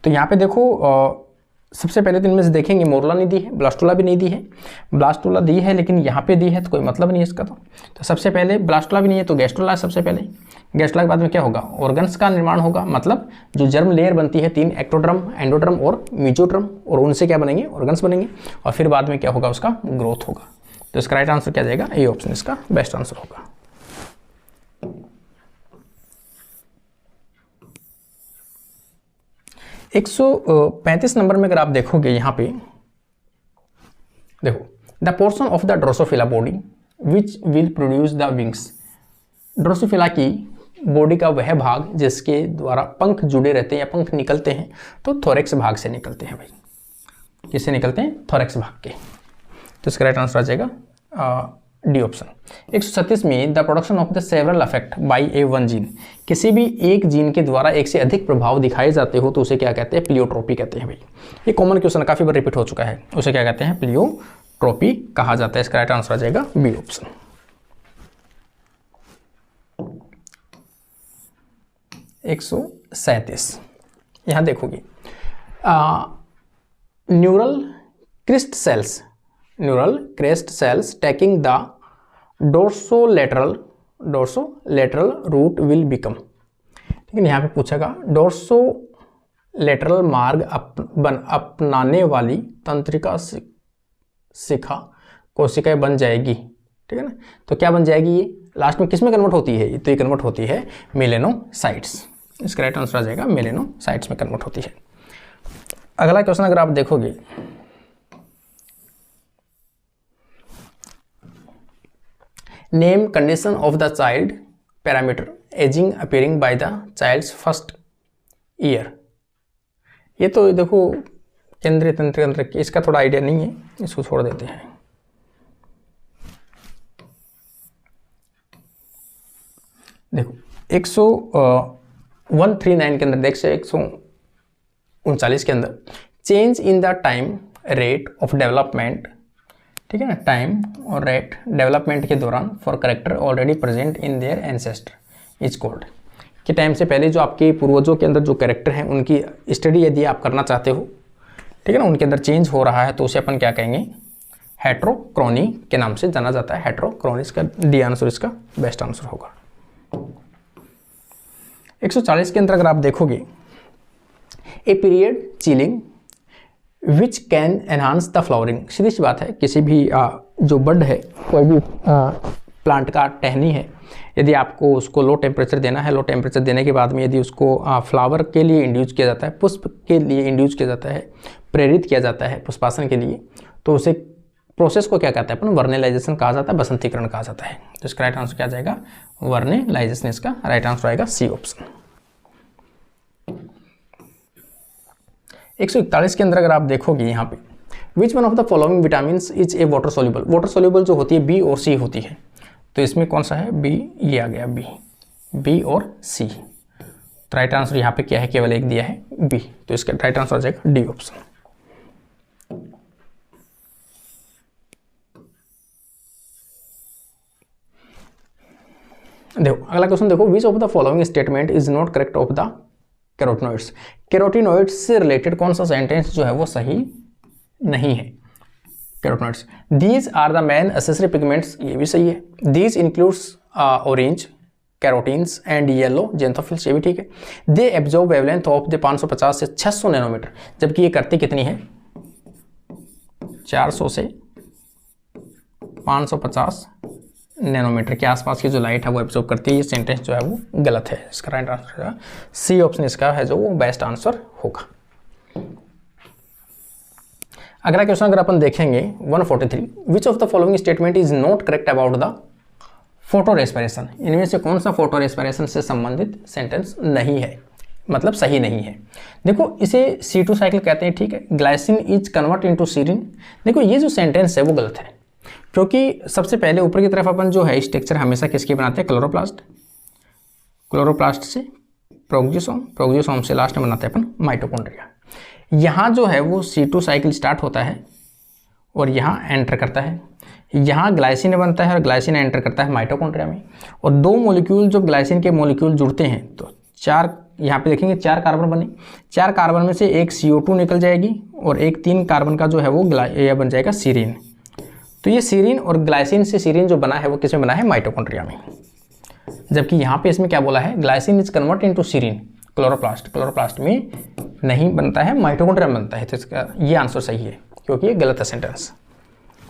तो यहाँ पे देखो सबसे पहले तो इनमें से देखेंगे मोरुला नहीं दी है, ब्लास्टुला भी नहीं दी है, ब्लास्टुला दी है लेकिन यहाँ पे दी है तो कोई मतलब नहीं है इसका। तो सबसे पहले ब्लास्टुला भी नहीं है तो गैस्ट्रुला सबसे पहले, गैस्ट्रुला के बाद में क्या होगा, ऑर्गन्स का निर्माण होगा, मतलब जो जर्म लेयर बनती है 3, एक्टोड्रम, एंडोड्रम और मीजोड्रम, और उनसे क्या बनेंगे, ऑर्गन्स बनेंगे, और फिर बाद में क्या होगा, उसका ग्रोथ होगा। तो इसका राइट आंसर क्या जाएगा, ए ऑप्शन इसका बेस्ट आंसर होगा। एक 135 नंबर में अगर आप देखोगे यहाँ पे देखो, the portion of the Drosophila body which will produce the wings, Drosophila की बॉडी का वह भाग जिसके द्वारा पंख जुड़े रहते हैं या पंख निकलते हैं, तो थोरेक्स भाग से निकलते हैं भाई, किससे निकलते हैं, थोरेक्स भाग के। तो इसका राइट आंसर आ जाएगा डी ऑप्शन। 137 में the production of the several affect by a one gene, किसी भी एक जीन के द्वारा एक से अधिक प्रभाव दिखाए जाते हो तो उसे क्या कहते हैं, प्लियोट्रोपी कहते हैं भाई। ये कॉमन क्वेश्चन काफी बार रिपीट हो चुका है, उसे क्या कहते हैं, प्लियोट्रोपी कहा जाता है। इसका राइट आंसर आ जाएगा बी ऑप्शन। एक 137 यहां देखोगे neural crest cells taking the dorsolateral route will become, लेकिन यहाँ पे पूछेगा डोर्सोलेटरल मार्ग अपनाने वाली तंत्रिका शिखा कोशिकाएं बन जाएगी, ठीक है ना। तो क्या बन जाएगी, ये लास्ट में किस में कन्वर्ट होती है, तो ये कन्वर्ट होती है मेलेनोसाइट्स। इसका राइट आंसर आ जाएगा मेलेनोसाइट्स में कन्वर्ट होती है। अगला क्वेश्चन अगर आप देखोगे name condition of the child parameter ageing appearing by the child's first year ये तो देखो केंद्रीय तंत्र यंत्र की, इसका थोड़ा आइडिया नहीं है, इसको छोड़ देते हैं। देखो 139 के अंदर, देख से 139 के अंदर change in the time rate of development, ठीक है ना, टाइम और रेट डेवलपमेंट के दौरान for character already present in their ancestor is called, कि टाइम से पहले जो आपके पूर्वजों के अंदर जो कैरेक्टर हैं उनकी स्टडी यदि आप करना चाहते हो, ठीक है ना, उनके अंदर चेंज हो रहा है, तो उसे अपन क्या कहेंगे, हेट्रोक्रोनी के नाम से जाना जाता है। हेट्रोक्रोनी इसका डी आंसर इसका बेस्ट आंसर होगा। 140 के अंदर अगर आप देखोगे, a period chilling which can enhance the flowering, सीधी सी बात है, किसी भी जो बड है, कोई भी प्लांट का टहनी है, यदि आपको उसको लो टेम्परेचर देना है, लो टेम्परेचर देने के बाद में यदि उसको फ्लावर के लिए इंड्यूस किया जाता है, पुष्प के लिए इंड्यूस किया जाता है, प्रेरित किया जाता है पुष्पासन के लिए, तो उसे प्रोसेस को क्या कहता है अपन, वर्नेलाइजेशन कहा जाता है, बसंतीकरण कहा जाता है। तो इसका राइट आंसर क्या आ जाएगा, वर्नेलाइजेशन, इसका राइट आंसर आएगा सी ऑप्शन। 141 के अंदर अगर आप देखोगे यहाँ पे, विच one of the following vitamins is a water soluble, water soluble जो होती है बी और सी होती है, तो इसमें कौन सा है, बी, ये आ गया बी और सी। तो राइट आंसर यहाँ पे क्या है, केवल एक दिया है बी, तो इसका राइट आंसर आ जाएगा डी ऑप्शन। देखो अगला क्वेश्चन देखो, which of the following statement is not correct of the carotenoids, carotenoids से रिलेटेड कौन सा सेंटेंस जो है वो सही नहीं है। Carotenoids, these are the main accessory pigments, ये भी सही है। These includes orange carotenes and yellow xanthophylls, ये भी ठीक है। They absorb wavelength of the 550 से 600 नैनोमीटर, जबकि ये करती कितनी है, 400 से 550 नैनोमीटर के आसपास की जो लाइट है वो एब्जॉर्ब करती है। ये सेंटेंस जो है वो गलत है, इसका राइट आंसर सी ऑप्शन इसका है जो वो बेस्ट आंसर होगा। अगला क्वेश्चन अगर अपन देखेंगे 143, विच of the following statement is not correct about the photo respiration, इनमें से कौन सा फोटो रेस्पिरेशन से संबंधित सेंटेंस नहीं है, मतलब सही नहीं है। देखो इसे C2 साइकिल कहते हैं, ठीक है। ग्लाइसिन इज कन्वर्ट इनटू सीरिन, देखो ये जो सेंटेंस है वो गलत है, क्योंकि सबसे पहले ऊपर की तरफ अपन जो है स्ट्रक्चर हमेशा किसकी बनाते हैं, क्लोरोप्लास्ट, क्लोरोप्लास्ट से प्रोग्जिसोम, प्रोग्जिसोम से लास्ट में बनाते हैं अपन माइटोकॉन्ड्रिया। यहाँ जो है वो C2 साइकिल स्टार्ट होता है और यहाँ एंटर करता है, यहाँ ग्लाइसिन बनता है और ग्लाइसिन एंटर करता है माइटोकॉन्ड्रिया में, और दो मॉलिक्यूल जो ग्लाइसिन के मॉलिक्यूल जुड़ते हैं तो 4, यहाँ पे देखेंगे 4 कार्बन बने, 4 कार्बन में से एक CO2 निकल जाएगी और एक 3 कार्बन का जो है वो यह बन जाएगा सीरीन। तो ये सीरीन और ग्लाइसिन से सीरीन जो बना है वो किसमें बना है, माइटोकॉन्ड्रिया में। जबकि यहाँ पे इसमें क्या बोला है, glycine is convert into serine, chloroplast, chloroplast में नहीं बनता है, माइटोकॉन्ड्रिया में बनता है। तो इसका ये आंसर सही है, क्योंकि ये गलत है सेंटेंस,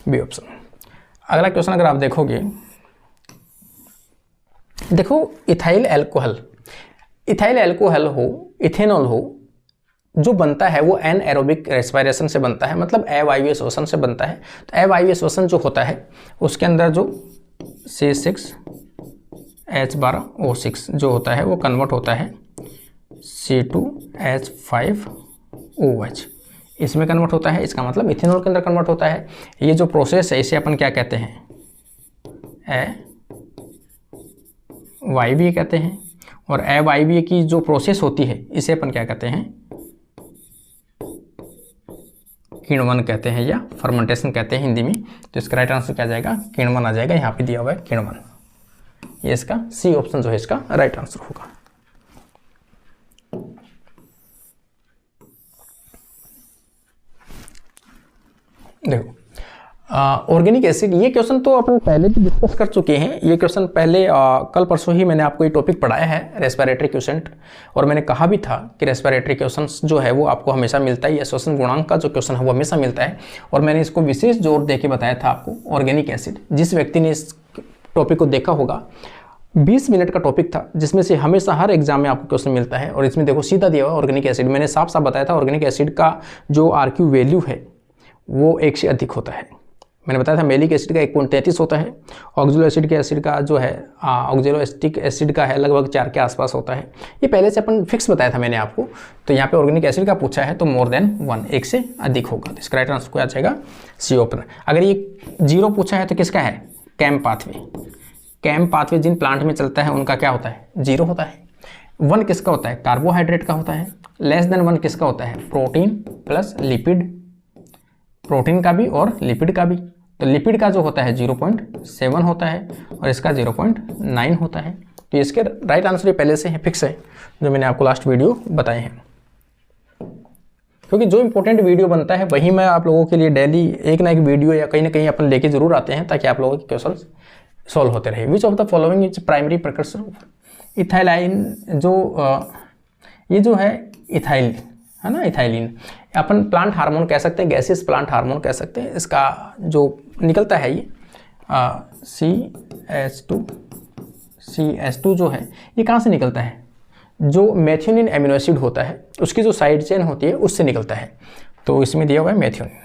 बी ऑप्शन। अगला क्वेश्चन अगर आप देखोगे, देखो इथाइल अल्कोहल, इथाइल अल्कोहल हो, इथेनॉल हो, जो बनता है वो एनएरोबिक रेस्पिरेशन से बनता है, मतलब अवायवीय श्वसन से बनता है। तो अवायवीय श्वसन जो होता है उसके अंदर जो C6H12O6 जो होता है वो कन्वर्ट होता है C2H5OH, इसमें कन्वर्ट होता है, इसका मतलब इथेनॉल के अंदर कन्वर्ट होता है। ये जो प्रोसेस है इसे अपन क्या कहते हैं, अवायवीय कहते हैं, और अवायवीय की जो प्रोसेस होती है इसे अपन क्या कहते हैं, किण्वन कहते हैं या फर्मेंटेशन कहते हैं हिंदी में। तो इसका राइट आंसर क्या आ जाएगा, किण्वन आ जाएगा, यहाँ पे दिया हुआ है किण्वन, ये इसका सी ऑप्शन जो है इसका राइट आंसर होगा। देखो ऑर्गेनिक एसिड, ये क्वेश्चन तो अपन पहले भी डिस्कस कर चुके हैं। ये क्वेश्चन पहले कल परसों ही मैंने आपको ये टॉपिक पढ़ाया है, रेस्पिरेटरी क्वेश्चन, और मैंने कहा भी था कि रेस्पिरेटरी क्वेश्चन जो है वो आपको हमेशा मिलता है, या श्वसन गुणांक का जो क्वेश्चन है वो हमेशा मिलता है। और मैंने इसको विशेष जोर दे के बताया था आपको, ऑर्गेनिक एसिड। जिस व्यक्ति ने इस टॉपिक को देखा होगा, 20 मिनट का टॉपिक था, जिसमें से हमेशा हर एग्जाम में आपको क्वेश्चन मिलता है। और इसमें देखो सीधा दिया हुआ ऑर्गेनिक एसिड, मैंने साफ साफ बताया था ऑर्गेनिक एसिड का जो RQ वैल्यू है वो 1 से अधिक होता है, मैंने बताया था मेलिक एसिड का 1.33 होता है, ऑक्जेलो एसिड के एसिड का जो है ऑक्जेलो एसिटिक एसिड का है लगभग 4 के आसपास होता है। ये पहले से अपन फिक्स बताया था मैंने आपको। तो यहाँ पे ऑर्गेनिक एसिड का पूछा है तो मोर देन 1, एक से अधिक होगा, तो इसका राइट आंसर क्या आ जाएगा सी ऑप्शन। अगर ये 0 पूछा है तो किसका है कैम पाथवे। कैम पाथवे जिन प्लांट में चलता है उनका क्या होता है 0 होता है। 1 किसका होता है कार्बोहाइड्रेट का होता है। लेस देन 1 किसका होता है प्रोटीन प्लस लिपिड, प्रोटीन का भी और लिपिड का भी। तो लिपिड का जो होता है 0.7 होता है और इसका 0.9 होता है। तो इसके राइट आंसर पहले से है फिक्स है, जो मैंने आपको लास्ट वीडियो बताए हैं। क्योंकि जो इंपॉर्टेंट वीडियो बनता है वही मैं आप लोगों के लिए डेली एक ना एक वीडियो या कहीं ना कहीं अपन लेके जरूर आते हैं, ताकि आप लोगों के क्वेश्चन सॉल्व होते रहे। Which of the following is primary precursor ethylene. ये जो है इथाइल है ना, इथाइलिन अपन प्लांट हार्मोन कह सकते हैं, गैसियस प्लांट हार्मोन कह सकते हैं। इसका जो निकलता है ये CH2 जो है ये कहाँ से निकलता है, जो मेथियोनिन एमिनो एसिड होता है उसकी जो साइड चेन होती है उससे निकलता है। तो इसमें दिया हुआ है मेथियोनिन,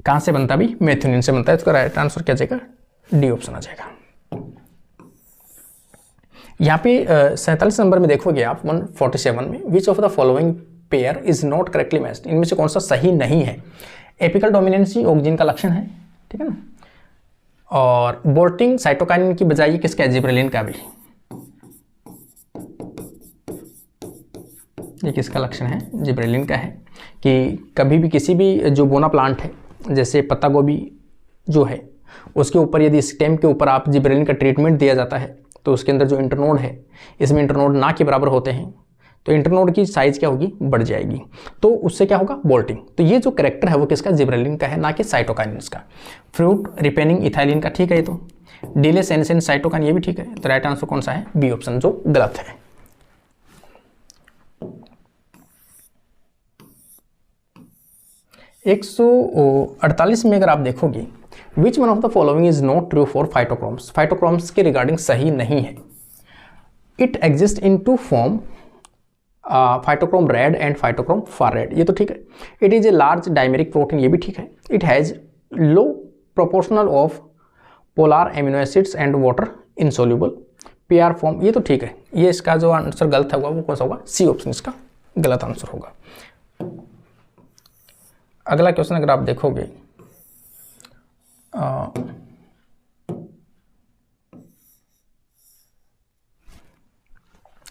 कहाँ से बनता भी मेथियोनिन से बनता है। इसका राइट आंसर क्या जाएगा डी ऑप्शन आ जाएगा। यहाँ पे 47 नंबर में देखोगे आप 147 में विच of the following pair is not correctly matched. इनमें से कौन सा सही नहीं है। एपिकल डोमिनेंसी ऑक्सिन का लक्षण है, ठीक है ना, और बोल्टिंग साइटोकाइनिन की बजाय किसका है जिब्रेलिन का भी। ये किसका लक्षण है जिब्रेलिन का है कि कभी भी किसी भी जो बोना प्लांट है जैसे पत्ता गोभी जो है उसके ऊपर यदि स्टेम के ऊपर आप जिब्रेलिन का ट्रीटमेंट दिया जाता है तो उसके अंदर जो इंटरनोड है इसमें इंटरनोड ना के बराबर होते हैं, तो इंटरनोड की साइज क्या होगी बढ़ जाएगी, तो उससे क्या होगा बोल्टिंग। तो ये जो करेक्टर है वो किसका जिब्रेलिन का है, ना कि साइटोकाइनिन का। फ्रूट रिपेनिंग इथाइलिन का ठीक है, ये तो डिले सेंसेन साइटोकाइन ये भी ठीक है। तो राइट आंसर कौन सा है बी ऑप्शन, जो गलत है। एक 148 में अगर आप देखोगे which one of the following is not true for phytochromes. Phytochromes के रिगार्डिंग सही नहीं है। It exist in 2 form, phytochrome red and phytochrome far red, ये तो ठीक है। It is a large dimeric protein, ये भी ठीक है। It has low proportional of polar amino acids and water insoluble PR form, ये तो ठीक है। ये इसका जो आंसर गलत होगा वो कौन सा होगा सी ऑप्शन इसका गलत आंसर होगा। अगला क्वेश्चन अगर आप देखोगे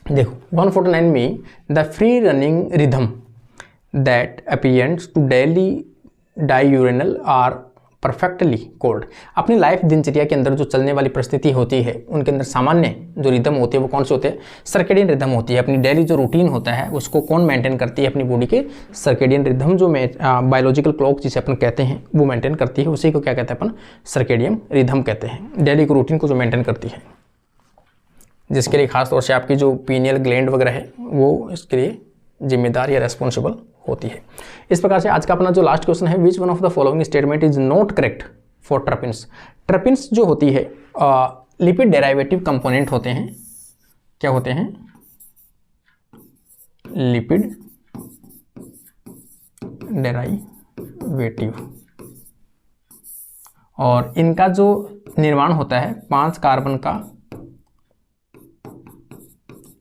देखो 149 में the free running rhythm that appears to daily diurnal are perfectly cold. अपनी लाइफ दिनचर्या के अंदर जो चलने वाली परिस्थिति होती है उनके अंदर सामान्य जो रिदम होती है वो कौन से होते हैं सर्केडियन रिदम होती है। अपनी डेली जो रूटीन होता है उसको कौन मेंटेन करती है अपनी बॉडी के सर्केडियन रिदम, जो बायोलॉजिकल क्लॉक जिसे अपन कहते हैं वो मेंटेन करती है, उसी को क्या कहते हैं अपन सर्केडियन रिदम कहते हैं। डेली की रूटीन को जो मेंटेन करती है, जिसके लिए खासतौर से आपकी जो पीनियल ग्लैंड वगैरह है वो इसके लिए जिम्मेदार या रेस्पॉन्सिबल होती है। इस प्रकार से आज का अपना जो लास्ट क्वेश्चन है which one of the following statement is not correct for terpenes. Terpenes जो होती है लिपिड डेराइवेटिव कंपोनेंट होते हैं, क्या होते हैं लिपिड डेराइवेटिव, और इनका जो निर्माण होता है 5 कार्बन का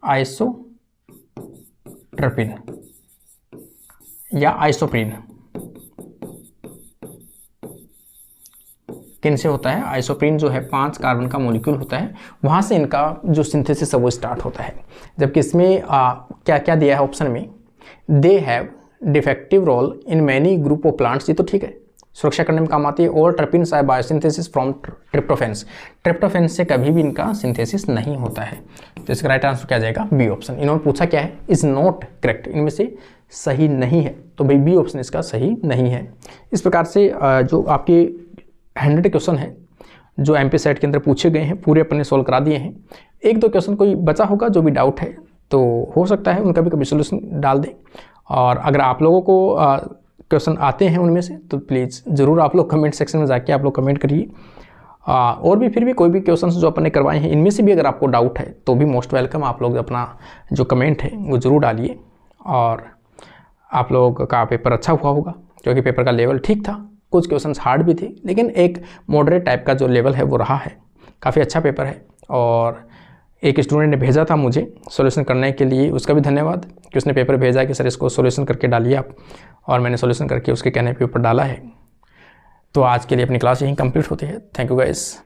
आइसोट्रपिन या आइसोप्रीन। किन से होता है आइसोप्रीन जो है 5 कार्बन का मॉलिक्यूल होता है, वहां से इनका जो सिंथेसिस है वो स्टार्ट होता है। जबकि इसमें क्या क्या दिया है ऑप्शन में, they have defective role in many group of plants, ये तो ठीक है, सुरक्षा करने में काम आती है। और ट्रिपिन्स आर बायोसिंथेसिस फ्रॉम ट्रिप्टोफेंस, ट्रिप्टोफेंस से कभी भी इनका सिंथेसिस नहीं होता है। तो इसका राइट आंसर क्या जाएगा बी ऑप्शन। इन्होंने पूछा क्या है इज नॉट करेक्ट, इनमें से सही नहीं है, तो भाई बी ऑप्शन इसका सही नहीं है। इस प्रकार से जो आपके 100 क्वेश्चन है जो MP सेट के अंदर पूछे गए हैं पूरे अपने सॉल्व करा दिए हैं। 1-2 क्वेश्चन कोई बचा होगा जो भी डाउट है तो हो सकता है उनका भी कभी सोल्यूशन डाल दें। और अगर आप लोगों को क्वेश्चन आते हैं उनमें से तो प्लीज़ ज़रूर आप लोग कमेंट सेक्शन में जाके आप लोग कमेंट करिए। और भी फिर भी कोई भी क्वेश्चन जो अपने करवाए हैं इनमें से भी अगर आपको डाउट है तो भी मोस्ट वेलकम, आप लोग अपना जो कमेंट है वो ज़रूर डालिए। और आप लोग का पेपर अच्छा हुआ होगा क्योंकि पेपर का लेवल ठीक था कुछ क्वेश्चंस हार्ड भी थे, लेकिन एक मॉडरेट टाइप का जो लेवल है वो रहा है। काफ़ी अच्छा पेपर है। और एक स्टूडेंट ने भेजा था मुझे सॉल्यूशन करने के लिए, उसका भी धन्यवाद कि उसने पेपर भेजा कि सर इसको सॉल्यूशन करके डालिए आप, और मैंने सॉल्यूशन करके उसके कहने पे ऊपर डाला है। तो आज के लिए अपनी क्लास यहीं कंप्लीट होती है। Thank you guys.